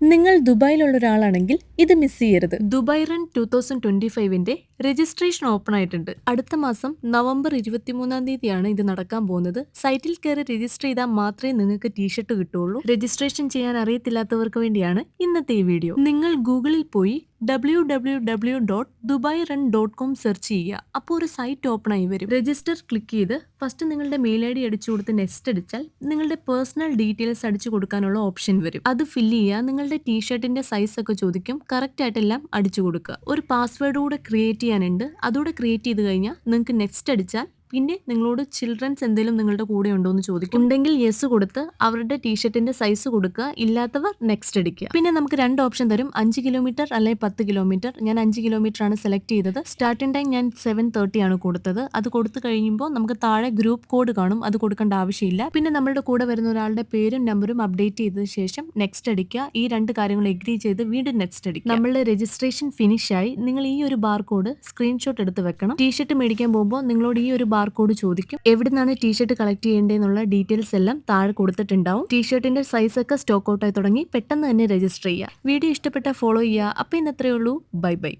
നിങ്ങൾ ദുബായിലുള്ള ഒരാളാണെങ്കിൽ ഇത് മിസ് ചെയ്യരുത്. ദുബായ് റൺ 2025ന്റെ രജിസ്ട്രേഷൻ ഓപ്പൺ ആയിട്ടുണ്ട്. അടുത്ത മാസം നവംബർ 23-ാം തീയതിയാണ് ഇത് നടക്കാൻ പോകുന്നത്. സൈറ്റിൽ കയറി രജിസ്റ്റർ ചെയ്താൽ മാത്രമേ നിങ്ങൾക്ക് ടീഷർട്ട് കിട്ടുള്ളൂ. രജിസ്ട്രേഷൻ ചെയ്യാൻ അറിയത്തില്ലാത്തവർക്ക് വേണ്ടിയാണ് ഇന്നത്തെ ഈ വീഡിയോ. നിങ്ങൾ ഗൂഗിളിൽ പോയി www.dubaiRun.com സെർച്ച് ചെയ്യുക. അപ്പോൾ ഒരു സൈറ്റ് ഓപ്പൺ ആയി വരും. രജിസ്റ്റർ ക്ലിക്ക് ചെയ്ത് ഫസ്റ്റ് നിങ്ങളുടെ മെയിൽ ഐ ഡി അടിച്ചു കൊടുത്ത് നെക്സ്റ്റ് അടിച്ചാൽ നിങ്ങളുടെ പേഴ്സണൽ ഡീറ്റെയിൽസ് അടിച്ചു കൊടുക്കാനുള്ള ഓപ്ഷൻ വരും. അത് ഫില്ല് ചെയ്യുക. നിങ്ങളുടെ ടീഷർട്ടിന്റെ സൈസ് ഒക്കെ ചോദിക്കും. കറക്റ്റ് ആയിട്ടെല്ലാം അടിച്ചു കൊടുക്കുക. ഒരു പാസ്വേഡ് കൂടെ ക്രിയേറ്റ് ചെയ്യാനുണ്ട്. അതുകൂടെ ക്രിയേറ്റ് ചെയ്ത് കഴിഞ്ഞാൽ നിങ്ങൾക്ക് നെക്സ്റ്റ് അടിച്ചാൽ പിന്നെ നിങ്ങളോട് ചിൽഡ്രൻസ് എന്തെങ്കിലും നിങ്ങളുടെ കൂടെ ഉണ്ടോ എന്ന് ചോദിക്കും. ഉണ്ടെങ്കിൽ യെസ് കൊടുത്ത് അവരുടെ ടീഷർട്ടിന്റെ സൈസ് കൊടുക്കുക. ഇല്ലാത്തവർ നെക്സ്റ്റ് അടിക്കുക. പിന്നെ നമുക്ക് 2 ഓപ്ഷൻ തരും. 5 കിലോമീറ്റർ അല്ലെങ്കിൽ 10 കിലോമീറ്റർ. ഞാൻ 5 കിലോമീറ്റർ ആണ് സെലക്ട് ചെയ്തത്. സ്റ്റാർട്ടിംഗ് ടൈം ഞാൻ 7:30 ആണ് കൊടുത്തത്. അത് കൊടുത്തു കഴിയുമ്പോൾ നമുക്ക് താഴെ ഗ്രൂപ്പ് കോഡ് കാണും. അത് കൊടുക്കേണ്ട ആവശ്യമില്ല. പിന്നെ നമ്മളുടെ കൂടെ വരുന്ന ഒരാളുടെ പേരും നമ്പറും അപ്ഡേറ്റ് ചെയ്തതിനു ശേഷം നെക്സ്റ്റ് അടിക്കുക. ഈ 2 കാര്യങ്ങൾ എഗ്രി ചെയ്ത് വീണ്ടും നെക്സ്റ്റ് അടിക്കുക. നമ്മളുടെ രജിസ്ട്രേഷൻ ഫിനിഷ് ആയി. നിങ്ങൾ ഈ ഒരു ബാർകോഡ് സ്ക്രീൻഷോട്ട് എടുത്ത് വെക്കണം. ടീഷർട്ട് മേടിക്കാൻ പോകുമ്പോൾ നിങ്ങളോട് ഈ ഒരു ബാർകോഡ് ചോദിക്കും. എവിടുന്നാണ് ടീഷർട്ട് കളക്ട് ചെയ്യേണ്ടതെന്നുള്ള ഡീറ്റെയിൽസ് എല്ലാം താഴെ കൊടുത്തിട്ടുണ്ടാവും. ടീഷർട്ടിന്റെ സൈസ് ഒക്കെ സ്റ്റോക്ക് ഔട്ട് ആയി തുടങ്ങി. പെട്ടെന്ന് തന്നെ രജിസ്റ്റർ ചെയ്യുക. വീഡിയോ ഇഷ്ടപ്പെട്ട ഫോളോ ചെയ്യുക. അപ്പോൾ ഇന്നത്രയേ ഉള്ളൂ. Bye bye.